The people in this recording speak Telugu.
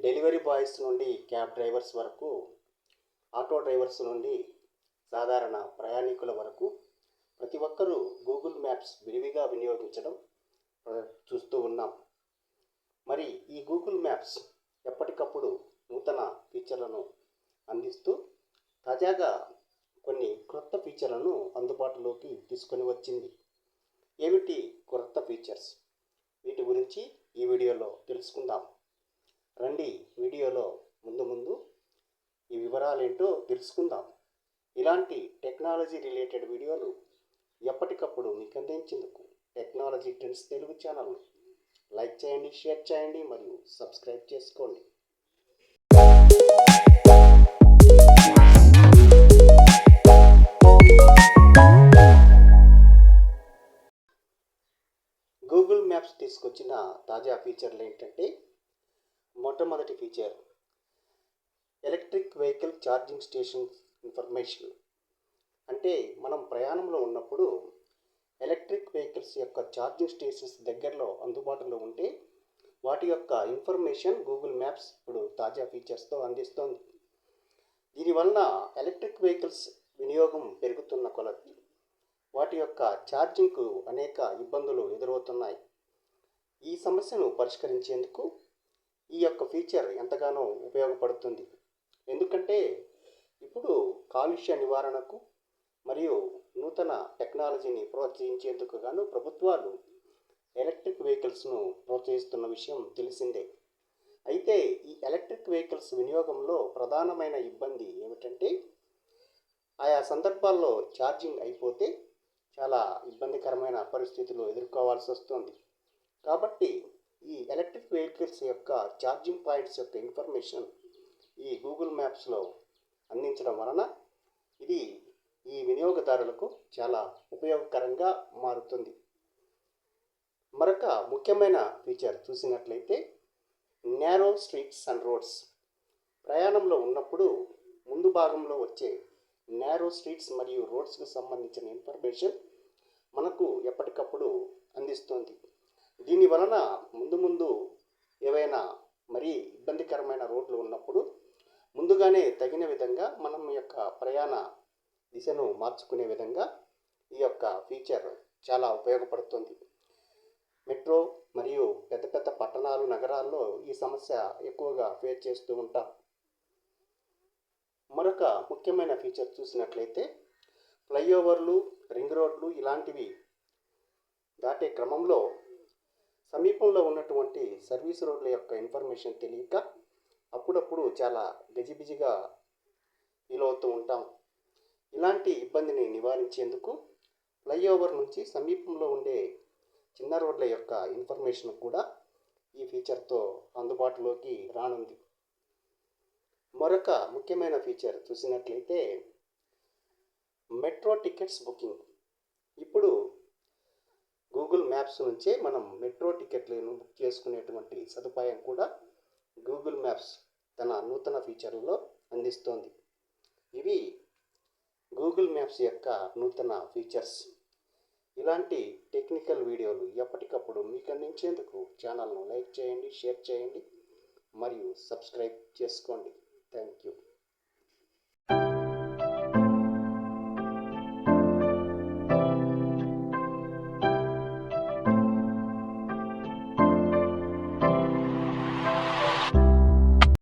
డెలివరీ బాయ్స్ నుండి క్యాబ్ డ్రైవర్స్ వరకు, ఆటో డ్రైవర్స్ నుండి సాధారణ ప్రయాణికుల వరకు ప్రతి ఒక్కరూ గూగుల్ మ్యాప్స్ విరివిగా వినియోగించడం చూస్తూ ఉన్నాం. మరి ఈ గూగుల్ మ్యాప్స్ ఎప్పటికప్పుడు నూతన ఫీచర్లను అందిస్తూ తాజాగా కొన్ని క్రొత్త ఫీచర్లను అందుబాటులోకి తీసుకొని వచ్చింది. ఏమిటి క్రొత్త ఫీచర్స్? వీటి గురించి ఈ వీడియోలో తెలుసుకుందాం. రండి వీడియోలో ముందు ఈ వివరాలేంటో తెలుసుకుందాం. ఇలాంటి టెక్నాలజీ రిలేటెడ్ వీడియోలు ఎప్పటికప్పుడు మీకు అందించేందుకు technology trends Telugu channel like చేయండి, షేర్ చేయండి మరియు సబ్స్క్రైబ్ చేసుకోండి. గూగుల్ మ్యాప్స్ తీసుకొచ్చిన తాజా ఫీచర్లు ఏంటంటే, మొట్టమొదటి feature electric vehicle charging station information. అంటే మనం ప్రయాణంలో ఉన్నప్పుడు ఎలక్ట్రిక్ వెహికల్స్ యొక్క ఛార్జింగ్ స్టేషన్స్ దగ్గరలో అందుబాటులో ఉంటే వాటి యొక్క ఇన్ఫర్మేషన్ గూగుల్ మ్యాప్స్ ఇప్పుడు తాజా ఫీచర్స్తో అందిస్తోంది. దీనివలన ఎలక్ట్రిక్ వెహికల్స్ వినియోగం పెరుగుతున్న కొలది వాటి యొక్క ఛార్జింగ్కు అనేక ఇబ్బందులు ఎదురవుతున్నాయి. ఈ సమస్యను పరిష్కరించేందుకు ఈ యొక్క ఫీచర్ ఎంతగానో ఉపయోగపడుతుంది. ఎందుకంటే ఇప్పుడు కాలుష్య నివారణకు మరియు నూతన టెక్నాలజీని ప్రోత్సహించేందుకు గాను ప్రభుత్వాలు ఎలక్ట్రిక్ వెహికల్స్ను ప్రోత్సహిస్తున్న విషయం తెలిసిందే. అయితే ఈ ఎలక్ట్రిక్ వెహికల్స్ వినియోగంలో ప్రధానమైన ఇబ్బంది ఏమిటంటే, ఆయా సందర్భాల్లో ఛార్జింగ్ అయిపోతే చాలా ఇబ్బందికరమైన పరిస్థితులు ఎదుర్కోవాల్సి వస్తుంది. కాబట్టి ఈ ఎలక్ట్రిక్ వెహికల్స్ యొక్క ఛార్జింగ్ పాయింట్స్ యొక్క ఇన్ఫర్మేషన్ ఈ గూగుల్ మ్యాప్స్లో అందించడం వలన ఇది ఈ వినియోగదారులకు చాలా ఉపయోగకరంగా మారుతుంది. మరొక ముఖ్యమైన ఫీచర్ చూసినట్లయితే నేరో స్ట్రీట్స్ అండ్ రోడ్స్. ప్రయాణంలో ఉన్నప్పుడు ముందు భాగంలో వచ్చే నేరో స్ట్రీట్స్ మరియు రోడ్స్కు సంబంధించిన ఇన్ఫర్మేషన్ మనకు ఎప్పటికప్పుడు అందిస్తుంది. దీని వలన ముందు ఏవైనా మరీ ఇబ్బందికరమైన రోడ్లు ఉన్నప్పుడు ముందుగానే తగిన విధంగా మనం యొక్క ప్రయాణ దిశను మార్చుకునే విధంగా ఈ యొక్క ఫీచర్ చాలా ఉపయోగపడుతుంది. మెట్రో మరియు పెద్ద పట్టణాలు, నగరాల్లో ఈ సమస్య ఎక్కువగా ఫేస్ చేస్తూ ఉంటాం. మరొక ముఖ్యమైన ఫీచర్ చూసినట్లయితే ఫ్లైఓవర్లు, రింగ్ రోడ్లు ఇలాంటివి దాటే క్రమంలో సమీపంలో ఉన్నటువంటి సర్వీస్ రోడ్ల యొక్క ఇన్ఫర్మేషన్ తెలియక అప్పుడప్పుడు చాలా గజిబిజిగా ఫీల్ అవుతూ ఉంటాం. ఇలాంటి ఇబ్బందిని నివారించేందుకు ఫ్లైఓవర్ నుంచి సమీపంలో ఉండే చిన్న రోడ్ల యొక్క ఇన్ఫర్మేషన్ కూడా ఈ ఫీచర్తో అందుబాటులోకి రానుంది. మరొక ముఖ్యమైన ఫీచర్ చూసినట్లయితే మెట్రో టికెట్స్ బుకింగ్. ఇప్పుడు గూగుల్ మ్యాప్స్ నుంచే మనం మెట్రో టికెట్లను బుక్ చేసుకునేటువంటి సదుపాయం కూడా గూగుల్ మ్యాప్స్ తన నూతన ఫీచర్లలో అందిస్తోంది. ఇవి గూగుల్ మ్యాప్స్ యొక్క నూతన ఫీచర్స్. ఇలాంటి టెక్నికల్ వీడియోలు ఎప్పటికప్పుడు మీకు అందించేందుకు ఛానల్ను లైక్ చేయండి, షేర్ చేయండి మరియు సబ్స్క్రైబ్ చేసుకోండి. Thank you.